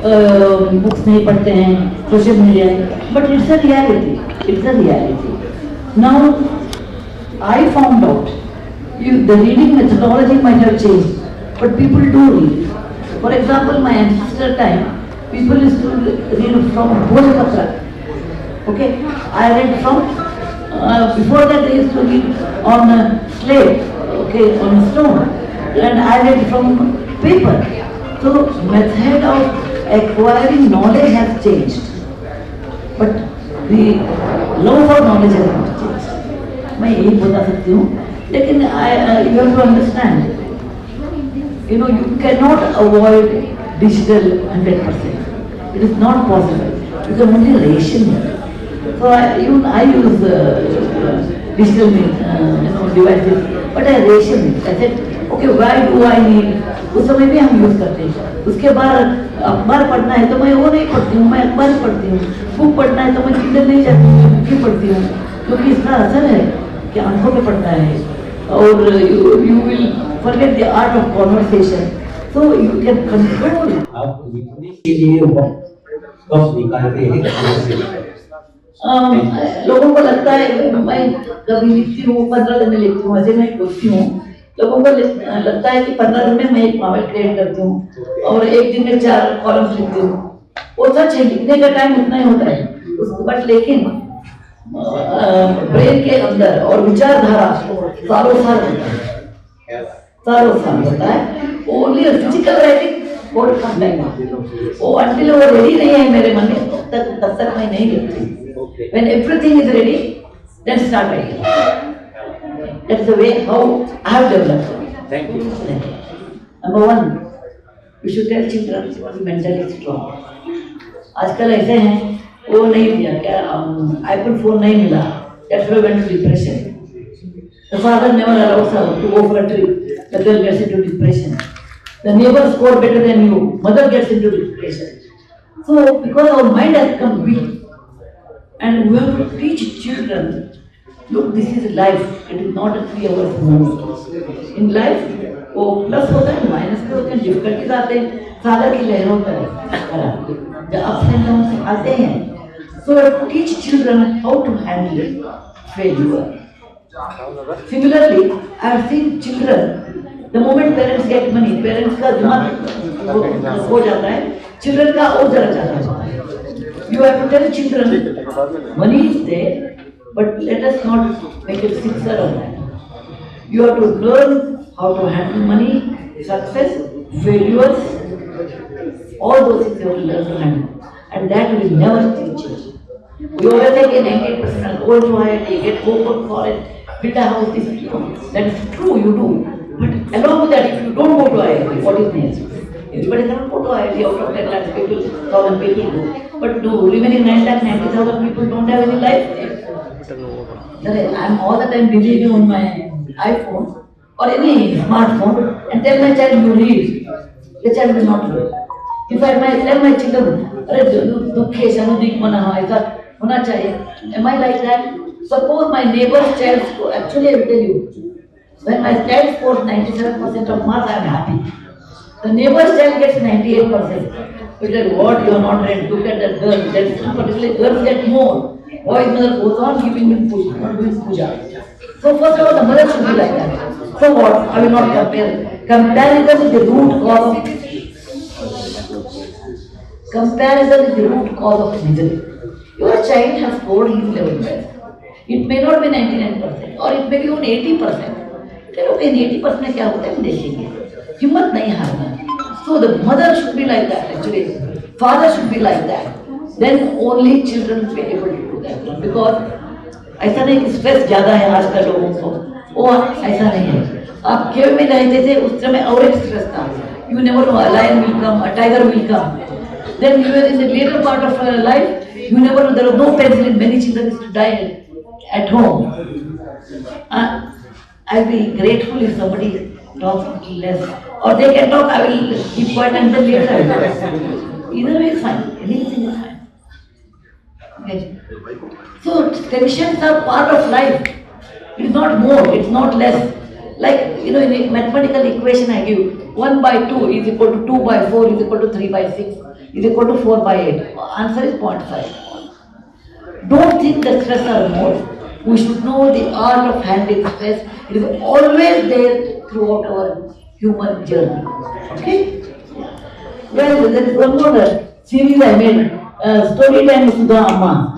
Books नहीं पढ़ते हैं, social media, but it's a reality, it's a reality. Now I found out the reading methodology might have changed, but people do read. For example, my ancestor time, people used to read from Bhojapatra. Okay, I read from before that they used to read on a slate, okay, on a stone, and I read from paper. So method of acquiring knowledge has changed, but the love for knowledge has not changed. मैं यही बता सकती हूँ, लेकिन you have to understand, you know, you cannot avoid digital 100%. It is not possible. You can only ration it. So I use digital devices, but I ration it. I said, okay, why do I need? उस समय भी हम use करते हैं. उसके बाद अखबार पढ़ना है तो मैं वो नहीं पढ़ती हूँ, मैं अखबार पढ़ती हूँ. बुक पढ़ना है तो मैं किंडल नहीं जाती हूँ, बुक ही पढ़ती हूँ, क्योंकि इसका असर है कि आंखों पे पड़ता है. और you will forget the art of conversation, so you can control. आप लिखने के लिए वक्त कब निकालते हैं? लोगों को लगता है मैं कभी लिखती हूँ 15 दिन में लिखती हूँ, ऐसे मैं सोचती हूँ. लोगों को लगता है कि 15 दिन में मैं एक नॉवेल क्रिएट करती हूँ और एक दिन में 4 कॉलम्स लिखती हूँ. वो सच है, लिखने का टाइम उतना ही होता है, बट लेकिन ब्रेन के अंदर और विचारधारा सालों साल होता है. ओनली फिजिकल राइटिंग और कम टाइम, वो अंटिल वो रेडी नहीं है मेरे मन में तब तक मैं नहीं लिखती. When everything is ready, then start writing. That's the way how I have developed. Thank you. Number one, we should tell children to be mentally strong. आजकल ऐसे हैं, वो नहीं दिया क्या, iPhone फोन नहीं मिला, that's why went to depression. The father never allows her to go for a trip. The girl gets into depression. The neighbor score better than you, mother gets into depression. So because our mind has become weak, and we have to teach children, look, this is life, it is not a 3 hours movie. In life, वो plus होता है, minus भी होते हैं, difficulties आते हैं, सागर की लहर होता है, जब अप्स एंड डाउन्स आते हैं. So we have to teach children how to handle failure. Similarly, I have seen children, the moment parents get money, parents का दिमाग हो जाता है, children का और जरा जाता है. You have to tell children, money is there, but let us not make it fixer on that. You have to learn how to handle money, success, failures, all those things you have to learn to handle, and that will never teach you. You always take a 98% go to IIT, get go for college, build a house. That is true, you do. But along with that, if you don't go to IIT, what is next? Everybody cannot go to IIT. Out of 10 lakh people, 1,000 people do. But do remaining 9,90,000 people don't have any life? I'm all the time busy on my iPhone or any smartphone and tell my child you read. The child will not read. If I tell my children, अरे दुखे समुदिक मना ऐसा होना चाहिए. Am I like that? Suppose my neighbor's child score, actually I will tell you, when my child scores 97% of marks, I am happy. The neighbor's child gets 98%. We said, what, you are not ready, look at that girl, that is particularly girls get more. Boys mother goes on giving him puja, not doing puja. So first of all, the mother should be like that. So what? I will not compare. Comparison is the root cause of misery. Your child has scored his level best. It may not be 99% or it may be only 80%. चलो इन 80% में क्या होता है हम देखेंगे. हिम्मत नहीं हारना. So the mother should be like that actually. Father should be like that. Then only children will be able to do that. Because ऐसा नहीं कि स्ट्रेस ज़्यादा है आजकल लोगों को. वो ऐसा नहीं है. आप केव में रहते थे उस समय और एक स्ट्रेस था. You never know, a lion will come, a tiger will come. Then you were in the later part of life, you never know, there was no penicillin, many children used to die at home. I'll be grateful if somebody talks less, or they can talk, I will keep quiet and then later I will talk. Either way is fine, anything is fine. Okay. So tensions are part of life. It is not more, it's not less. Like, you know, in a mathematical equation I give, 1 by 2 is equal to 2 by 4 is equal to 3 by 6. is equal to 4 by 8. Answer is 0.5. Don't think that stress are more. We should know the art of handling stress. It is always there throughout our human journey. Okay? Well, there is one more series I made. Story time with Sudha Amma.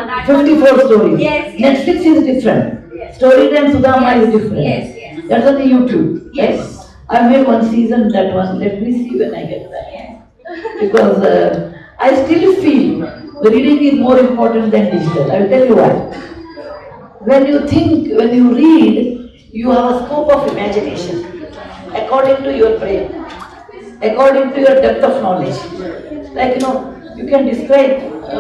that one. 54 stories. Yes, yes. Netflix is different. Yes. Story time Sudha Amma is different. Yes, yes. That's on the YouTube. Yes. Right? I made one season, that one. Let me see when I get that. Because I still feel the reading is more important than digital. I will tell you why. When you think, when you read, you have a scope of imagination according to your brain, according to your depth of knowledge. Like you can describe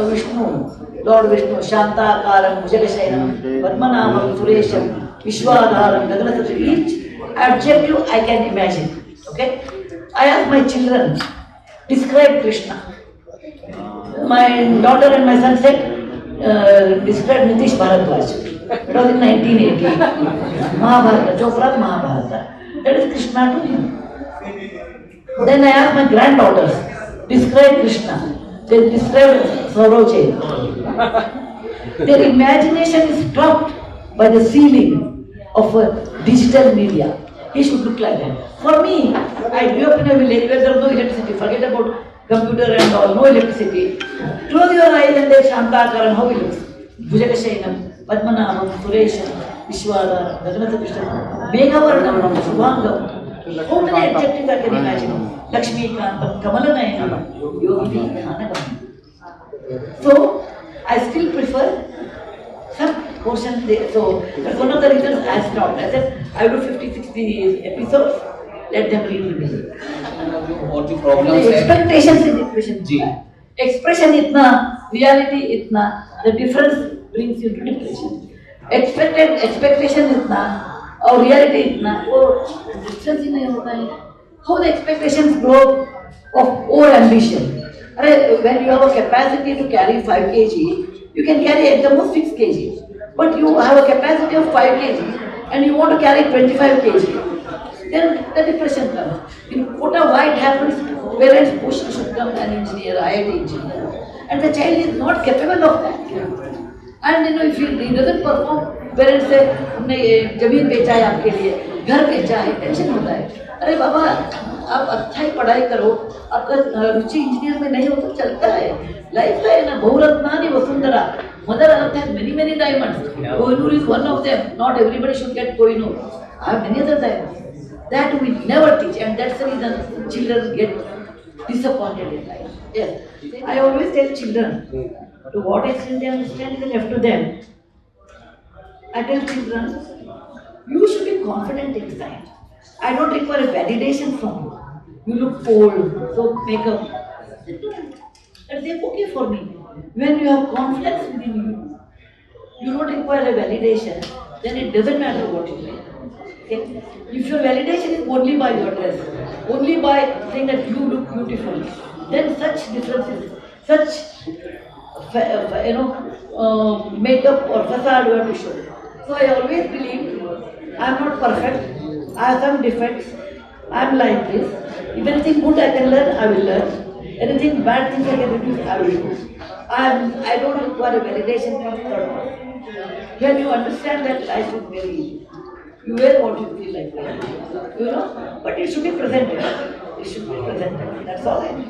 Vishnu, Lord Vishnu, Shantakaram, Bhujagashayanam, Padmanabham, Suresham, Vishwadharam, Gaganatharam. Each adjective I can imagine. Okay? I ask my children, describe Krishna. My daughter and my son said, describe Nitish Bharadwaj. It was in 1980. Mahabharata, Chopra Mahabharata. That is Krishna to him. Then I asked my granddaughters, describe Krishna. They described Saroje. Their imagination is stopped by the ceiling of a digital media. He should look like that. For me, I grew up in a village where there was no electricity. Forget about computer and all, no electricity. Close your eyes and there Shantakaran, how he looks. Bhujagashayanam, Padmanabham, Suresham, Vishwadharam, Gaganatharam, Meghavarnam, Subhangam. How many adjectives I can imagine? Lakshmi Kantam, Kamalanayanam, Yogi Dhanagam. So, I still prefer some portions there. So, that's one of the reasons I stopped. I said, I will do 50, 60 episodes, let them read with me. और जो problems The है expectations in equation. जी Expression itna, reality itna, the difference brings you to depression. Expectation itna, और reality itna, वो difference ही नहीं होता है. How the expectations grow of our ambition. अरे when you have a capacity to carry 5 kg, you can carry at the most 6 kg. But you have a capacity of 5 kg and you want to carry 25 kg. Then the depression comes. In Kota, why it happens? Parents push you should become an engineer, IIT engineer, and the child is not capable of that. And if he doesn't perform, parents say, हमने ये जमीन बेचा है आपके लिए, घर बेचा है, टेंशन होता है. अरे बाबा, आप अच्छा ही पढ़ाई करो, आपका रुचि इंजीनियर में नहीं हो तो चलता है. लाइफ का है ना, बहुरत्नानि Vasundhara. Mother Earth has many diamonds. Kohinoor is one of them. Not everybody should get Kohinoor. I have many other diamonds. That we never teach, and that's the reason children get disappointed in life. Yes, I always tell children, to what extent they understand is left to them. I tell children, you should be confident inside. I don't require a validation from you. You look old, so makeup. That's okay for me. When you have confidence within you, you don't require a validation, then it doesn't matter what you wear. Okay? If your validation is only by your dress, only by saying that you look beautiful, then such differences, such makeup or facade you have to show. So I always believe I am not perfect. I have some defects. I am like this. If anything good I can learn, I will learn. Anything bad things I can reduce, I will do. I don't require a validation from third person. When you understand that, life is very easy. You wear what you feel like wearing, but it should be presented. It should be presented. That's all I do.